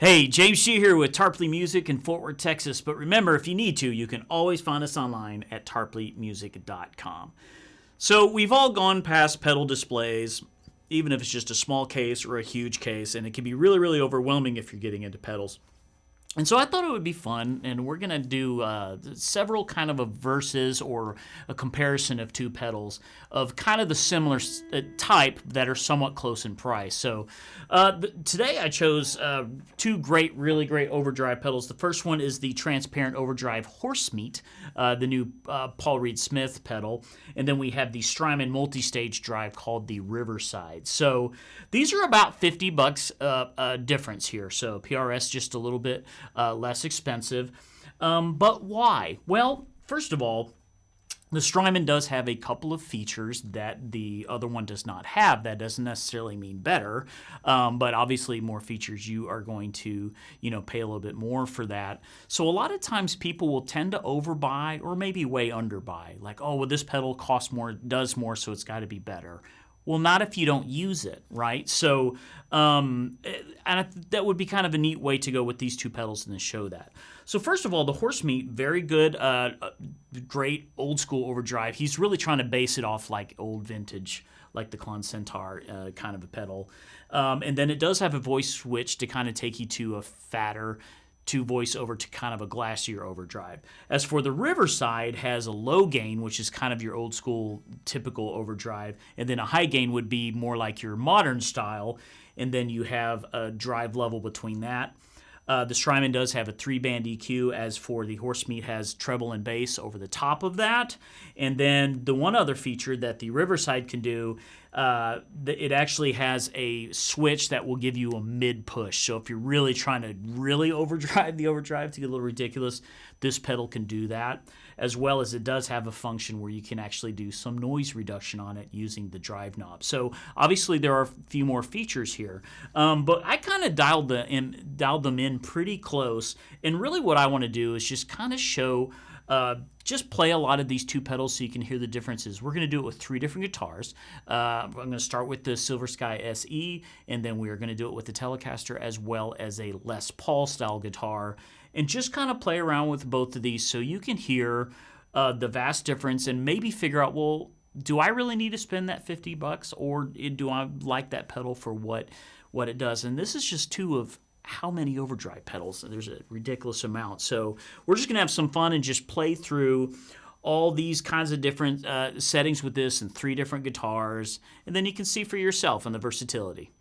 Hey, James Shee here with Tarpley Music in Fort Worth, Texas. But remember, if you need to, you can always find us online at tarpleymusic.com. So we've all gone past pedal displays, even if it's just a small case or a huge case, and it can be really, really overwhelming if you're getting into pedals. And so I thought it would be fun, and we're going to do several kind of a versus or a comparison of two pedals of kind of the similar type that are somewhat close in price. So today I chose two really great Overdrive pedals. The first one is the transparent Overdrive Horsemeat, the new Paul Reed Smith pedal. And then we have the Strymon multi-stage drive called the Riverside. So these are about $50 difference here. So PRS just a little bit less expensive. But why? Well, first of all, the Strymon does have a couple of features that the other one does not have. That doesn't necessarily mean better, but obviously more features, you are going to, pay a little bit more for that. So a lot of times people will tend to overbuy or maybe way underbuy. Like, oh, well, this pedal costs more, does more, so it's got to be better. Well, not if you don't use it, right? So and that would be kind of a neat way to go with these two pedals and to show that. So first of all, the Horsemeat, very good, great old school overdrive. He's really trying to base it off like old vintage, like the Klon Centaur kind of a pedal. And then it does have a voice switch to kind of take you to a fatter voice over to kind of a glassier overdrive. As for the Riverside, has a low gain, which is kind of your old school typical overdrive, and then a high gain would be more like your modern style, and then you have a drive level between that. The Strymon does have a 3-band EQ, as for the Horsemeat has treble and bass over the top of that. And then the one other feature that the Riverside can do, it actually has a switch that will give you a mid-push. So if you're really trying to really overdrive the overdrive to get a little ridiculous, this pedal can do that, as well as it does have a function where you can actually do some noise reduction on it using the drive knob. So obviously there are a few more features here, but I kind of dialed them in pretty close, and really what I want to do is just kind of show, just play a lot of these two pedals so you can hear the differences. We're going to do it with 3 different guitars. I'm going to start with the Silver Sky SE, and then we are going to do it with the Telecaster as well as a Les Paul style guitar, and just kind of play around with both of these so you can hear the vast difference and maybe figure out, well, do I really need to spend that $50, or do I like that pedal for what it does? And this is just two of how many overdrive pedals. There's a ridiculous amount. So we're just going to have some fun and just play through all these kinds of different settings with this and 3 different guitars, and then you can see for yourself and the versatility.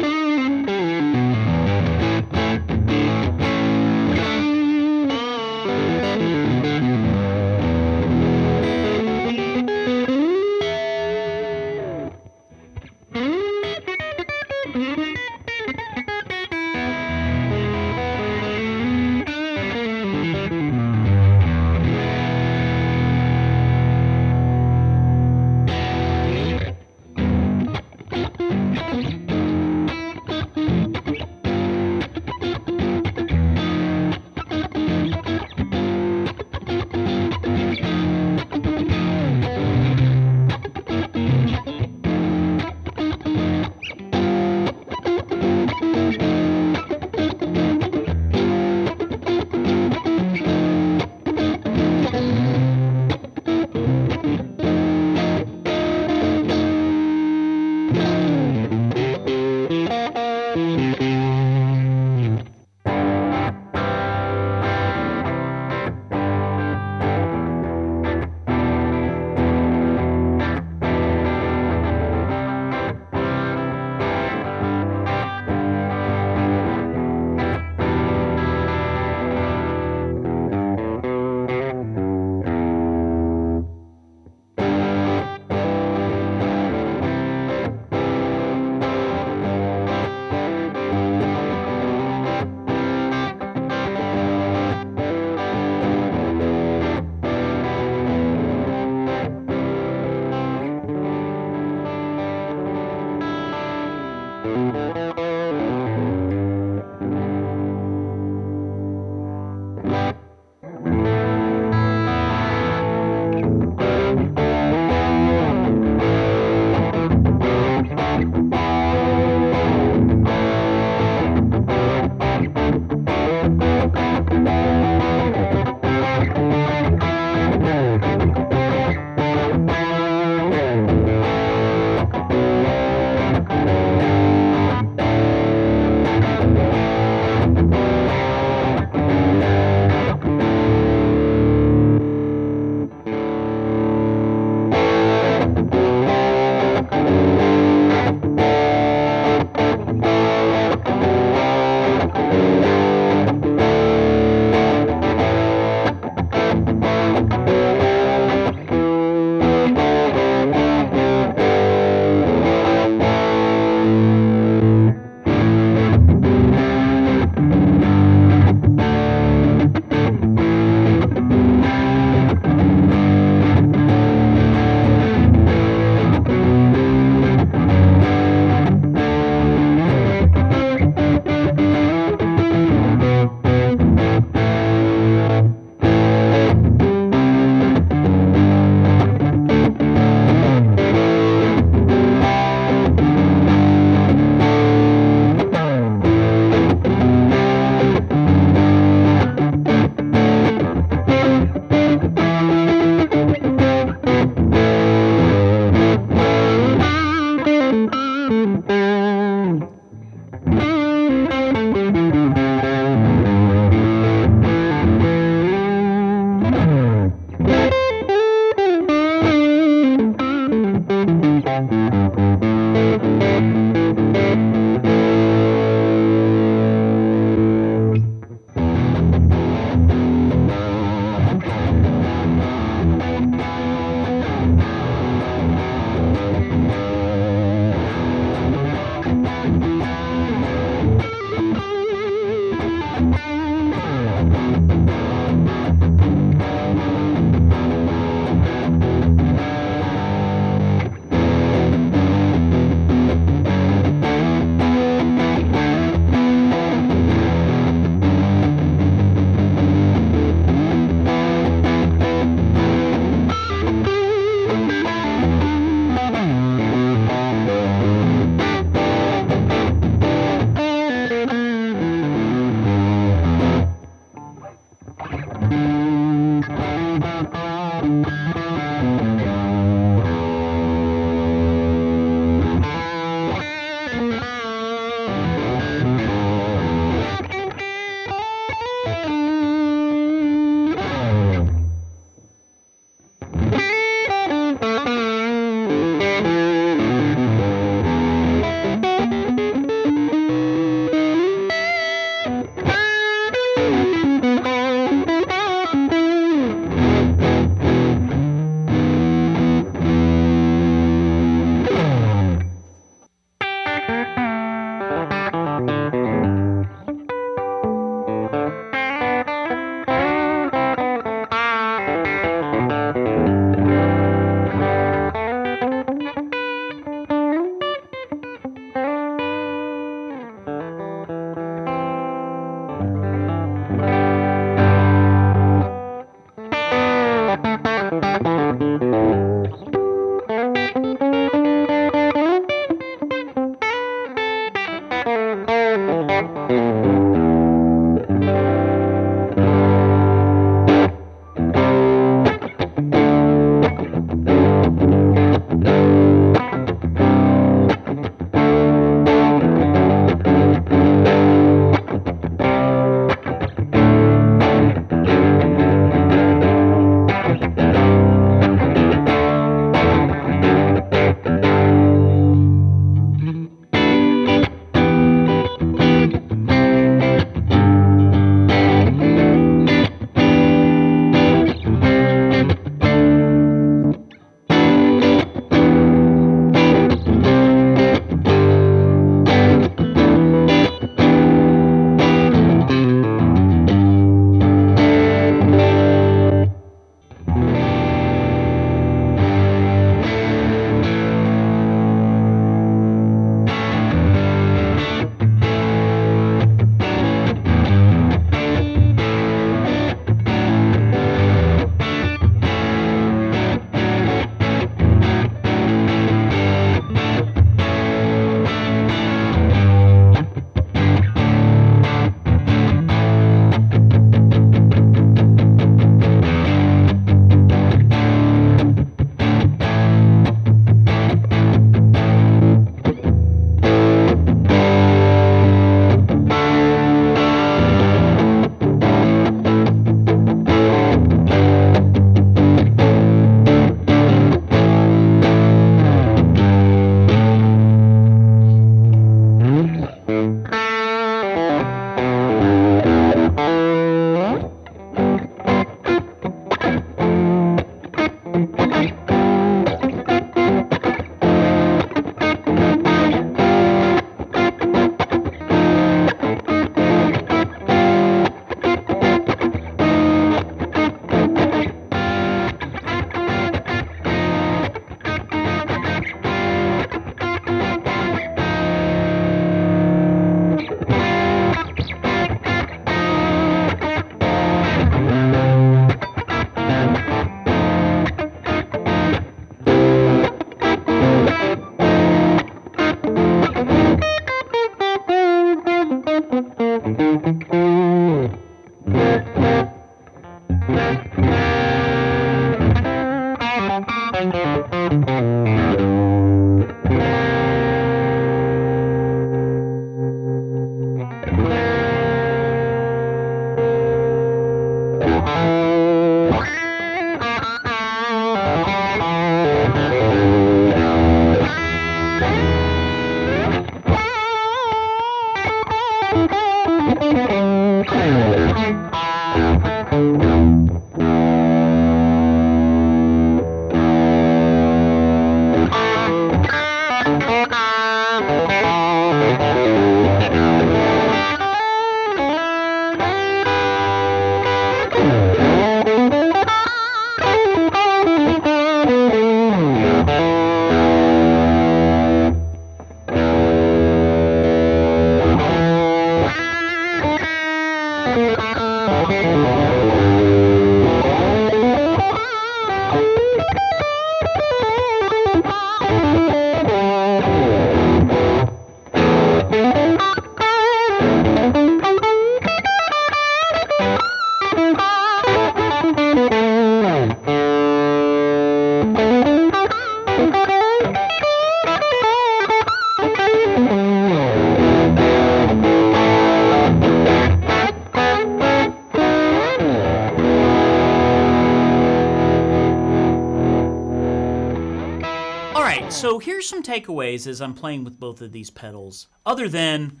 So here's some takeaways as I'm playing with both of these pedals, other than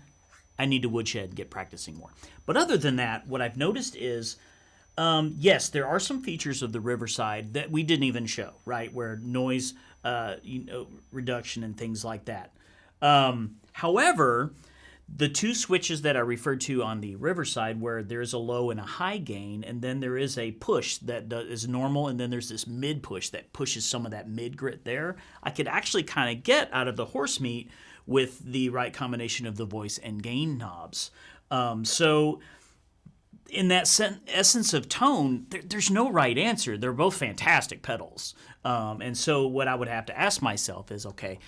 I need to woodshed and get practicing more. But other than that, what I've noticed is, yes, there are some features of the Riverside that we didn't even show, right? Where noise reduction and things like that. However, the two switches that I referred to on the Riverside, where there's a low and a high gain, and then there is a push that is normal, and then there's this mid push that pushes some of that mid grit there, I could actually kind of get out of the Horsemeat with the right combination of the voice and gain knobs. So in that essence of tone, there's no right answer. They're both fantastic pedals. And so what I would have to ask myself is, okay,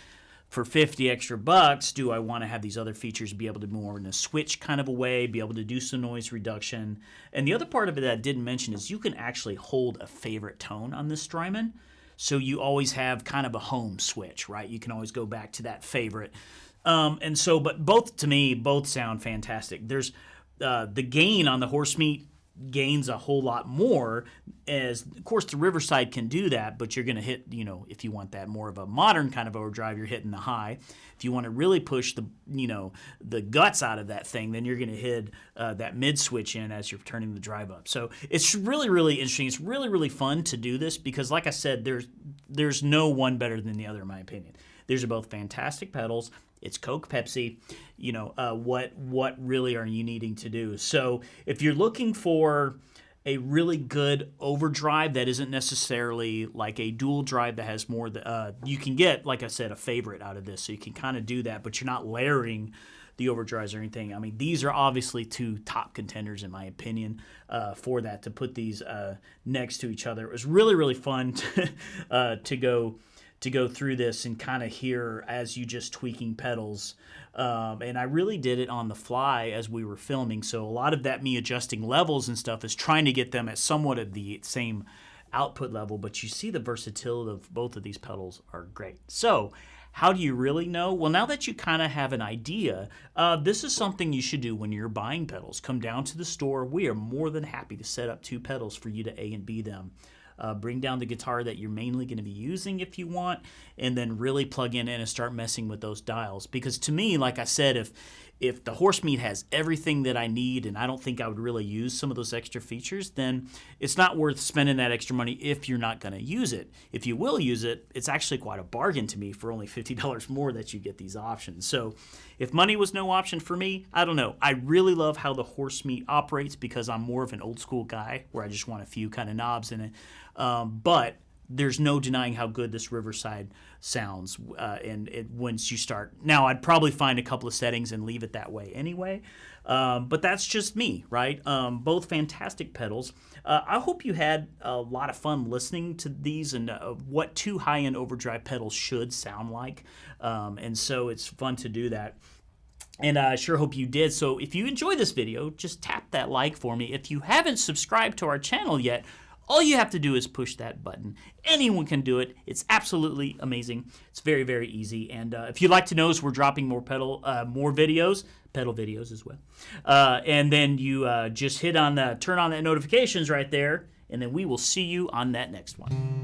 for 50 extra bucks, do I want to have these other features, be able to more in a switch kind of a way, be able to do some noise reduction? And the other part of it that I didn't mention is you can actually hold a favorite tone on this Strymon. So you always have kind of a home switch, right? You can always go back to that favorite. But both, to me, both sound fantastic. There's the gain on the Horsemeat gains a whole lot more, as of course the Riverside can do that, but you're going to hit, if you want that more of a modern kind of overdrive, you're hitting the high. If you want to really push the guts out of that thing, then you're going to hit that mid switch in as you're turning the drive up. So it's really, really interesting. It's really, really fun to do this because, like I said, there's no one better than the other in my opinion. These are both fantastic pedals. It's Coke, Pepsi. What really are you needing to do? So if you're looking for a really good overdrive that isn't necessarily like a dual drive that has more, you can get, like I said, a favorite out of this. So you can kind of do that, but you're not layering the overdrives or anything. I mean, these are obviously two top contenders in my opinion for that, to put these next to each other. It was really, really fun to go through this and kind of hear as you just tweaking pedals. And I really did it on the fly as we were filming. So a lot of that me adjusting levels and stuff is trying to get them at somewhat of the same output level. But you see the versatility of both of these pedals are great. So how do you really know? Well, now that you kind of have an idea, this is something you should do when you're buying pedals. Come down to the store. We are more than happy to set up two pedals for you to A and B them. Bring down the guitar that you're mainly going to be using if you want, and then really plug in and start messing with those dials. Because to me, like I said, if the Horsemeat has everything that I need and I don't think I would really use some of those extra features, then it's not worth spending that extra money if you're not going to use it. If you will use it, it's actually quite a bargain to me for only $50 more that you get these options. So if money was no option for me, I don't know. I really love how the Horsemeat operates because I'm more of an old school guy where I just want a few kind of knobs in it. But there's no denying how good this Riverside sounds, once you start. Now, I'd probably find a couple of settings and leave it that way anyway, but that's just me, right? Both fantastic pedals. I hope you had a lot of fun listening to these and what two high-end overdrive pedals should sound like, and so it's fun to do that. And I sure hope you did. So if you enjoyed this video, just tap that like for me. If you haven't subscribed to our channel yet, all you have to do is push that button. Anyone can do it. It's absolutely amazing. It's very, very easy. And if you'd like to know, we're dropping more videos, pedal videos as well. And then you just turn on that notifications right there, and then we will see you on that next one.